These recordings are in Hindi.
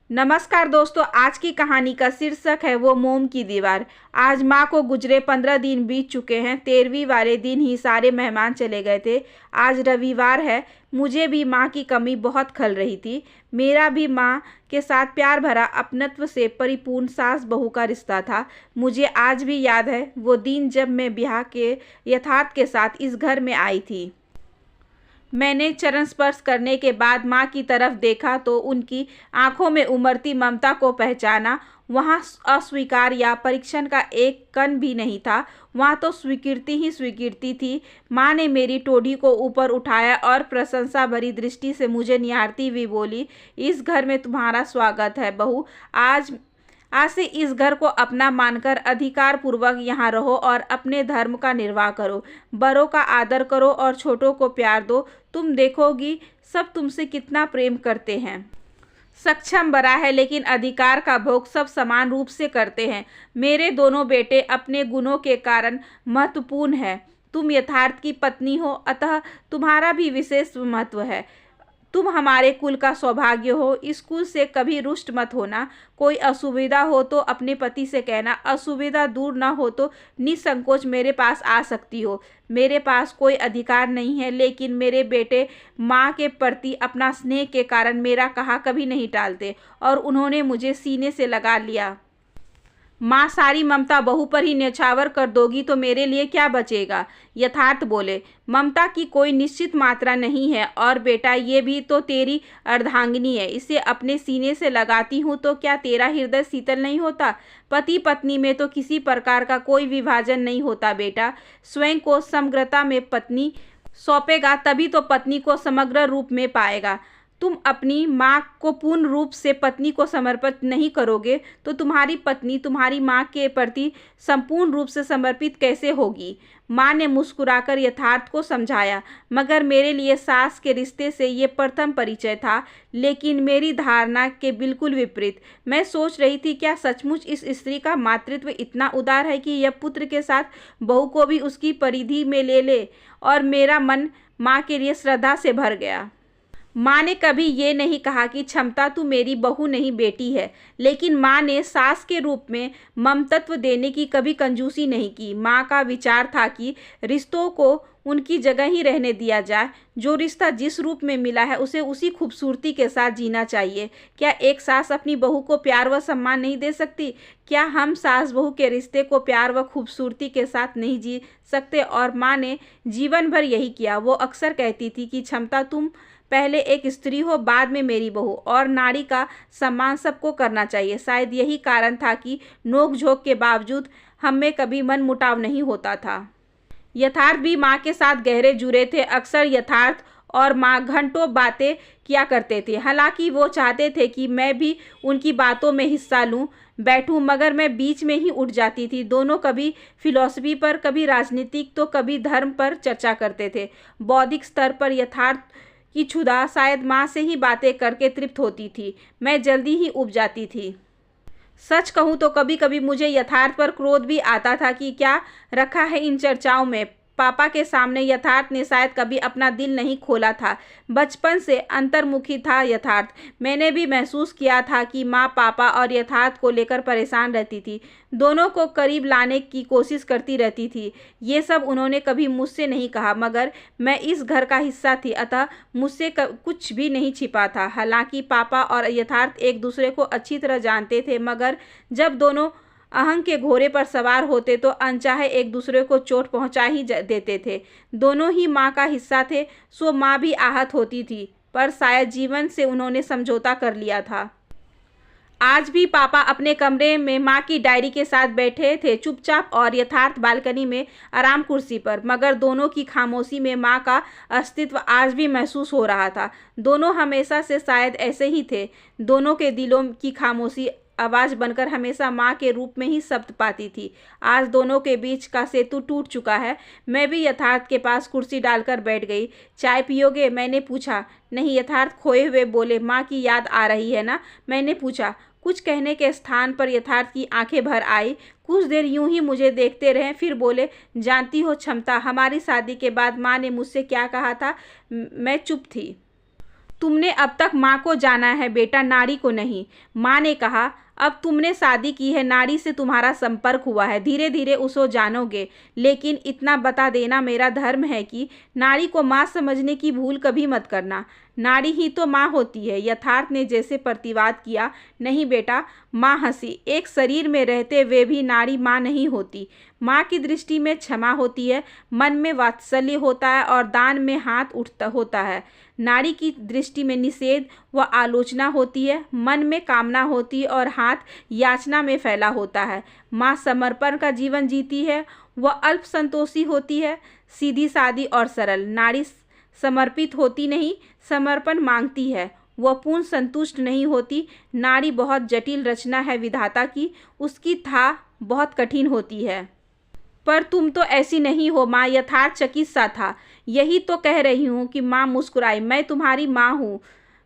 नमस्कार दोस्तों, आज की कहानी का शीर्षक है वो मोम की दीवार। आज माँ को गुजरे 15 दिन बीत चुके हैं। 13वीं वाले दिन ही सारे मेहमान चले गए थे। आज रविवार है। मुझे भी माँ की कमी बहुत खल रही थी। मेरा भी माँ के साथ प्यार भरा अपनत्व से परिपूर्ण सास बहू का रिश्ता था। मुझे आज भी याद है वो दिन जब मैं ब्याह के यथार्थ के साथ इस घर में आई थी। मैंने चरण स्पर्श करने के बाद माँ की तरफ देखा तो उनकी आंखों में उमड़ती ममता को पहचाना। वहाँ अस्वीकार या परीक्षण का एक कण भी नहीं था। वहाँ तो स्वीकृति ही स्वीकृति थी। माँ ने मेरी टोडी को ऊपर उठाया और प्रशंसा भरी दृष्टि से मुझे निहारती हुई बोली, इस घर में तुम्हारा स्वागत है बहू। आज से इस घर को अपना मानकर अधिकार पूर्वक यहाँ रहो और अपने धर्म का निर्वाह करो। बड़ों का आदर करो और छोटों को प्यार दो। तुम देखोगी सब तुमसे कितना प्रेम करते हैं। सक्षम बड़ा है लेकिन अधिकार का भोग सब समान रूप से करते हैं। मेरे दोनों बेटे अपने गुणों के कारण महत्वपूर्ण है। तुम यथार्थ की पत्नी हो, अतः तुम्हारा भी विशेष महत्व है। तुम हमारे कुल का सौभाग्य हो। इस कुल से कभी रुष्ट मत होना। कोई असुविधा हो तो अपने पति से कहना। असुविधा दूर ना हो तो निसंकोच मेरे पास आ सकती हो। मेरे पास कोई अधिकार नहीं है, लेकिन मेरे बेटे माँ के प्रति अपना स्नेह के कारण मेरा कहा कभी नहीं टालते और उन्होंने मुझे सीने से लगा लिया। माँ सारी ममता बहू पर ही न्यौछावर कर दोगी तो मेरे लिए क्या बचेगा। यथार्थ बोले, ममता की कोई निश्चित मात्रा नहीं है और बेटा ये भी तो तेरी अर्धांगिनी है। इसे अपने सीने से लगाती हूँ तो क्या तेरा हृदय शीतल नहीं होता। पति पत्नी में तो किसी प्रकार का कोई विभाजन नहीं होता बेटा। स्वयं को समग्रता में पत्नी सौंपेगा तभी तो पत्नी को समग्र रूप में पाएगा। तुम अपनी माँ को पूर्ण रूप से पत्नी को समर्पित नहीं करोगे तो तुम्हारी पत्नी तुम्हारी माँ के प्रति संपूर्ण रूप से समर्पित कैसे होगी। माँ ने मुस्कुराकर यथार्थ को समझाया, मगर मेरे लिए सास के रिश्ते से ये प्रथम परिचय था। लेकिन मेरी धारणा के बिल्कुल विपरीत। मैं सोच रही थी, क्या सचमुच इस स्त्री का मातृत्व इतना उदार है कि यह पुत्र के साथ बहू को भी उसकी परिधि में ले ले। और मेरा मन माँ के लिए श्रद्धा से भर गया। माँ ने कभी ये नहीं कहा कि क्षमता तू मेरी बहू नहीं बेटी है, लेकिन माँ ने सास के रूप में ममतत्व देने की कभी कंजूसी नहीं की। माँ का विचार था कि रिश्तों को उनकी जगह ही रहने दिया जाए। जो रिश्ता जिस रूप में मिला है उसे उसी खूबसूरती के साथ जीना चाहिए। क्या एक सास अपनी बहू को प्यार व सम्मान नहीं दे सकती? क्या हम सास बहू के रिश्ते को प्यार व खूबसूरती के साथ नहीं जी सकते? और माँ ने जीवन भर यही किया। वो अक्सर कहती थी कि क्षमता तुम पहले एक स्त्री हो, बाद में मेरी बहू, और नारी का सम्मान सबको करना चाहिए। शायद यही कारण था कि नोक-झोंक के बावजूद हम में कभी मन मुटाव नहीं होता था। यथार्थ भी माँ के साथ गहरे जुड़े थे। अक्सर यथार्थ और माँ घंटों बातें किया करते थे। हालांकि वो चाहते थे कि मैं भी उनकी बातों में हिस्सा लूँ, बैठूं, मगर मैं बीच में ही उठ जाती थी। दोनों कभी फिलॉसफी पर, कभी राजनीतिक, तो कभी धर्म पर चर्चा करते थे। बौद्धिक स्तर पर यथार्थ की क्षुधा शायद माँ से ही बातें करके तृप्त होती थी। मैं जल्दी ही उब जाती थी। सच कहूँ तो कभी कभी मुझे यथार्थ पर क्रोध भी आता था कि क्या रखा है इन चर्चाओं में। पापा के सामने यथार्थ ने शायद कभी अपना दिल नहीं खोला था। बचपन से अंतर्मुखी था यथार्थ। मैंने भी महसूस किया था कि माँ पापा और यथार्थ को लेकर परेशान रहती थी। दोनों को करीब लाने की कोशिश करती रहती थी। ये सब उन्होंने कभी मुझसे नहीं कहा, मगर मैं इस घर का हिस्सा थी, अतः मुझसे कुछ भी नहीं छिपा था। हालांकि पापा और यथार्थ एक दूसरे को अच्छी तरह जानते थे, मगर जब दोनों अहंग के घोड़े पर सवार होते तो अनचाहे एक दूसरे को चोट पहुंचा ही देते थे। दोनों ही माँ का हिस्सा थे, सो माँ भी आहत होती थी, पर शायद जीवन से उन्होंने समझौता कर लिया था। आज भी पापा अपने कमरे में माँ की डायरी के साथ बैठे थे चुपचाप, और यथार्थ बालकनी में आराम कुर्सी पर, मगर दोनों की खामोशी में माँ का अस्तित्व आज भी महसूस हो रहा था। दोनों हमेशा से शायद ऐसे ही थे। दोनों के दिलों की खामोशी आवाज़ बनकर हमेशा माँ के रूप में ही शब्द पाती थी। आज दोनों के बीच का सेतु टूट चुका है। मैं भी यथार्थ के पास कुर्सी डालकर बैठ गई। चाय पियोगे? मैंने पूछा। नहीं, यथार्थ खोए हुए बोले। माँ की याद आ रही है ना? मैंने पूछा। कुछ कहने के स्थान पर यथार्थ की आंखें भर आई। कुछ देर यूं ही मुझे देखते रहे, फिर बोले, जानती हो क्षमता, हमारी शादी के बाद माँ ने मुझसे क्या कहा था? मैं चुप थी। तुमने अब तक माँ को जाना है बेटा, नारी को नहीं। माँ ने कहा, अब तुमने शादी की है, नारी से तुम्हारा संपर्क हुआ है, धीरे धीरे उसको जानोगे। लेकिन इतना बता देना मेरा धर्म है कि नारी को माँ समझने की भूल कभी मत करना। नारी ही तो माँ होती है। यथार्थ ने जैसे प्रतिवाद किया। नहीं बेटा, माँ हंसी। एक शरीर में रहते हुए भी नारी माँ नहीं होती। माँ की दृष्टि में क्षमा होती है, मन में वात्सल्य होता है और दान में हाथ उठता होता है। नारी की दृष्टि में निषेध व आलोचना होती है, मन में कामना होती है और हाथ याचना में फैला होता है। माँ समर्पण का जीवन जीती है, वह अल्प संतोषी होती है, सीधी सादी और सरल। नारी समर्पित होती नहीं, समर्पण मांगती है, वह पूर्ण संतुष्ट नहीं होती। नारी बहुत जटिल रचना है विधाता की, उसकी था बहुत कठिन होती है। पर तुम तो ऐसी नहीं हो माँ, यथार्थ चकित सा था। यही तो कह रही हूँ कि माँ मुस्कुराई। मैं तुम्हारी माँ हूँ।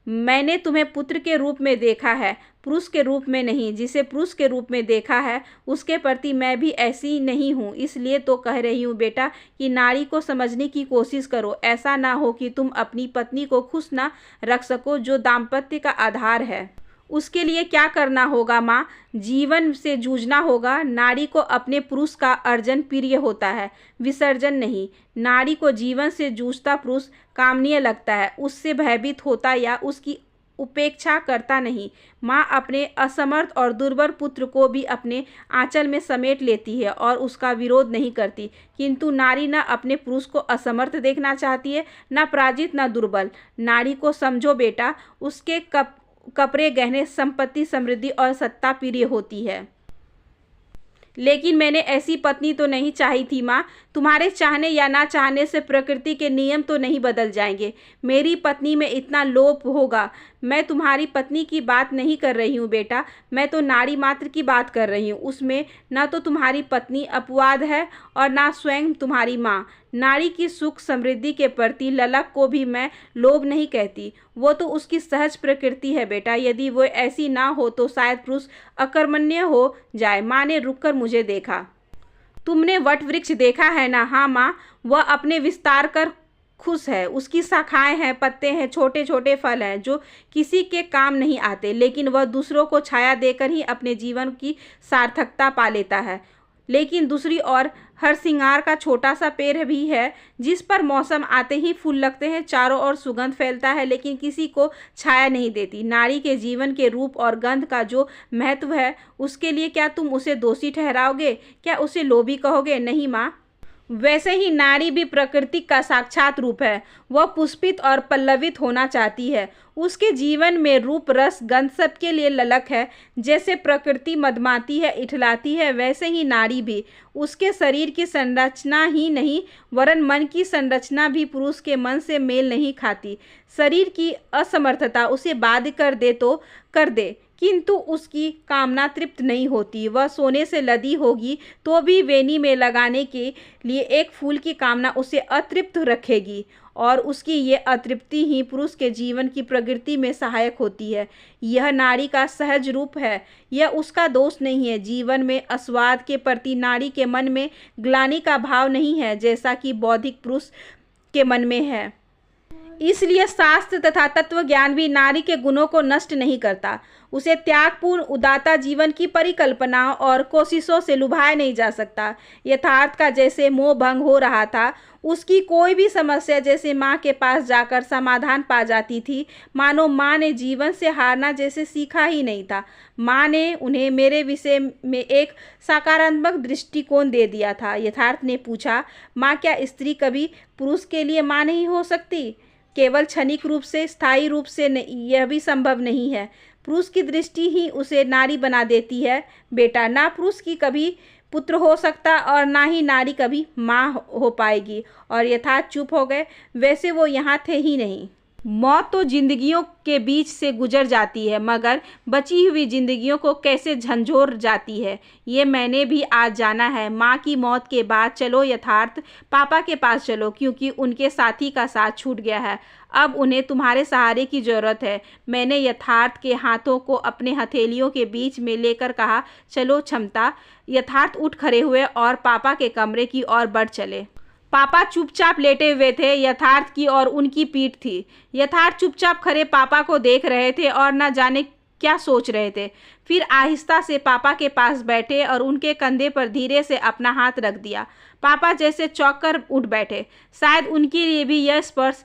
मैंने तुम्हें पुत्र के रूप में देखा है, पुरुष के रूप में नहीं। जिसे पुरुष के रूप में देखा है उसके प्रति मैं भी ऐसी नहीं हूँ। इसलिए तो कह रही हूँ बेटा कि नारी को समझने की कोशिश करो। ऐसा ना हो कि तुम अपनी पत्नी को खुश ना रख सको, जो दाम्पत्य का आधार है। उसके लिए क्या करना होगा माँ? जीवन से जूझना होगा। नारी को अपने पुरुष का अर्जन प्रिय होता है, विसर्जन नहीं। नारी को जीवन से जूझता पुरुष कामनीय लगता है, उससे भयभीत होता या उसकी उपेक्षा करता नहीं। माँ अपने असमर्थ और दुर्बल पुत्र को भी अपने आंचल में समेट लेती है और उसका विरोध नहीं करती। किंतु नारी न अपने पुरुष को असमर्थ देखना चाहती है, न पराजित न दुर्बल। नारी को समझो बेटा, उसके कपड़े गहने, संपत्ति, समृद्धि और सत्ता प्रिय होती है। लेकिन मैंने ऐसी पत्नी तो नहीं चाही थी माँ। तुम्हारे चाहने या ना चाहने से प्रकृति के नियम तो नहीं बदल जाएंगे। मेरी पत्नी में इतना लोभ होगा। मैं तुम्हारी पत्नी की बात नहीं कर रही हूँ बेटा, मैं तो नारी मात्र की बात कर रही हूँ। उसमें ना तो तुम्हारी पत्नी अपवाद है और ना स्वयं तुम्हारी माँ। नारी की सुख समृद्धि के प्रति ललक को भी मैं लोभ नहीं कहती, वो तो उसकी सहज प्रकृति है बेटा। यदि वो ऐसी ना हो तो शायद पुरुष अकर्मण्य हो जाए। माँ ने रुककर मुझे देखा। तुमने वट वृक्ष देखा है ना? हाँ माँ, वह अपने विस्तार कर खुश है। उसकी शाखाएं हैं, पत्ते हैं, छोटे छोटे फल हैं जो किसी के काम नहीं आते, लेकिन वह दूसरों को छाया देकर ही अपने जीवन की सार्थकता पा लेता है। लेकिन दूसरी ओर हरसिंगार का छोटा सा पेड़ भी है, जिस पर मौसम आते ही फूल लगते हैं, चारों ओर सुगंध फैलता है, लेकिन किसी को छाया नहीं देती। नारी के जीवन के रूप और गंध का जो महत्व है, उसके लिए क्या तुम उसे दोषी ठहराओगे? क्या उसे लोभी कहोगे? नहीं माँ। वैसे ही नारी भी प्रकृति का साक्षात रूप है। वह पुष्पित और पल्लवित होना चाहती है। उसके जीवन में रूप, रस, गंध सबके लिए ललक है। जैसे प्रकृति मदमाती है, इठलाती है, वैसे ही नारी भी। उसके शरीर की संरचना ही नहीं वरन मन की संरचना भी पुरुष के मन से मेल नहीं खाती। शरीर की असमर्थता उसे बाध्य कर दे तो कर दे, किंतु उसकी कामना तृप्त नहीं होती। वह सोने से लदी होगी तो भी वेणी में लगाने के लिए एक फूल की कामना उसे अतृप्त रखेगी, और उसकी ये अतृप्ति ही पुरुष के जीवन की प्रगति में सहायक होती है। यह नारी का सहज रूप है, यह उसका दोष नहीं है। जीवन में आस्वाद के प्रति नारी के मन में ग्लानि का भाव नहीं है, जैसा कि बौद्धिक पुरुष के मन में है। इसलिए शास्त्र तथा तत्व ज्ञान भी नारी के गुणों को नष्ट नहीं करता। उसे त्यागपूर्ण उदात्ता जीवन की परिकल्पनाओं और कोशिशों से लुभाया नहीं जा सकता। यथार्थ का जैसे मोह भंग हो रहा था, उसकी कोई भी समस्या जैसे माँ के पास जाकर समाधान पा जाती थी, मानो माँ ने जीवन से हारना जैसे सीखा ही नहीं था। माँ ने उन्हें मेरे विषय में एक सकारात्मक दृष्टिकोण दे दिया था। यथार्थ ने पूछा, माँ क्या स्त्री कभी पुरुष के लिए माँ नहीं हो सकती? केवल क्षणिक रूप से, स्थायी रूप से यह भी संभव नहीं है। पुरुष की दृष्टि ही उसे नारी बना देती है बेटा। ना पुरुष की कभी पुत्र हो सकता और ना ही नारी कभी माँ हो पाएगी। और यथार्थ चुप हो गए। वैसे वो यहाँ थे ही नहीं। मौत तो जिंदगियों के बीच से गुजर जाती है, मगर बची हुई जिंदगियों को कैसे झंझोर जाती है, ये मैंने भी आज जाना है। माँ की मौत के बाद चलो यथार्थ, पापा के पास चलो, क्योंकि उनके साथी का साथ छूट गया है। अब उन्हें तुम्हारे सहारे की ज़रूरत है। मैंने यथार्थ के हाथों को अपने हथेलियों के बीच में लेकर कहा, चलो क्षमता। यथार्थ उठ खड़े हुए और पापा के कमरे की ओर बढ़ चले। पापा चुपचाप लेटे हुए थे। यथार्थ की और उनकी पीठ थी। यथार्थ चुपचाप खड़े पापा को देख रहे थे और न जाने क्या सोच रहे थे। फिर आहिस्ता से पापा के पास बैठे और उनके कंधे पर धीरे से अपना हाथ रख दिया। पापा जैसे चौंक कर उठ बैठे। शायद उनके लिए भी यह स्पर्श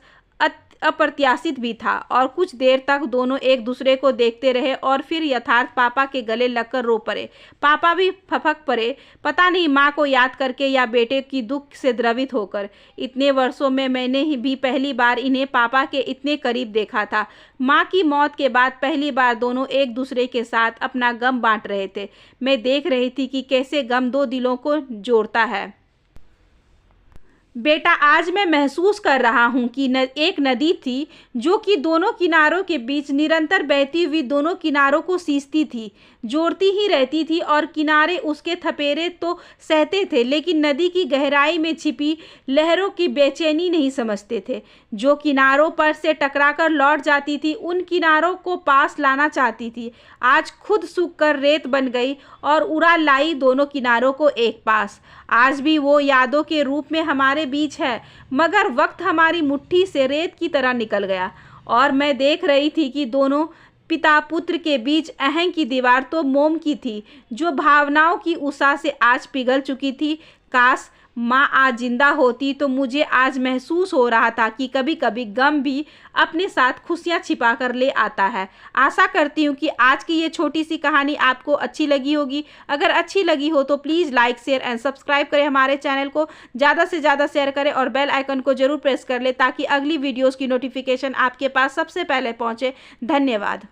अप्रत्याशित भी था और कुछ देर तक दोनों एक दूसरे को देखते रहे और फिर यथार्थ पापा के गले लगकर रो पड़े। पापा भी फपक पड़े, पता नहीं माँ को याद करके या बेटे की दुख से द्रवित होकर। इतने वर्षों में मैंने ही भी पहली बार इन्हें पापा के इतने करीब देखा था। माँ की मौत के बाद पहली बार दोनों एक दूसरे के साथ अपना गम बांट रहे थे। मैं देख रही थी कि कैसे गम दो दिलों को जोड़ता है। बेटा, आज मैं महसूस कर रहा हूँ कि एक नदी थी जो कि दोनों किनारों के बीच निरंतर बहती हुई दोनों किनारों को सींचती थी, जोड़ती ही रहती थी और किनारे उसके थपेरे तो सहते थे, लेकिन नदी की गहराई में छिपी लहरों की बेचैनी नहीं समझते थे। जो किनारों पर से टकराकर लौट जाती थी, उन किनारों को पास लाना चाहती थी। आज खुद सूख कर रेत बन गई और उड़ा लाई दोनों किनारों को एक पास। आज भी वो यादों के रूप में हमारे बीच है, मगर वक्त हमारी मुट्ठी से रेत की तरह निकल गया और मैं देख रही थी कि दोनों पिता पुत्र के बीच अहं की दीवार तो मोम की थी, जो भावनाओं की उषा से आज पिघल चुकी थी। काश माँ आज जिंदा होती तो मुझे आज महसूस हो रहा था कि कभी कभी गम भी अपने साथ खुशियाँ छिपा कर ले आता है। आशा करती हूँ कि आज की ये छोटी सी कहानी आपको अच्छी लगी होगी। अगर अच्छी लगी हो तो please like share and subscribe करें हमारे चैनल को, ज़्यादा से ज़्यादा शेयर करें और बेल आइकन को ज़रूर प्रेस कर ले ताकि अगली वीडियोज़ की नोटिफिकेशन आपके पास सबसे पहले पहुँचे। धन्यवाद।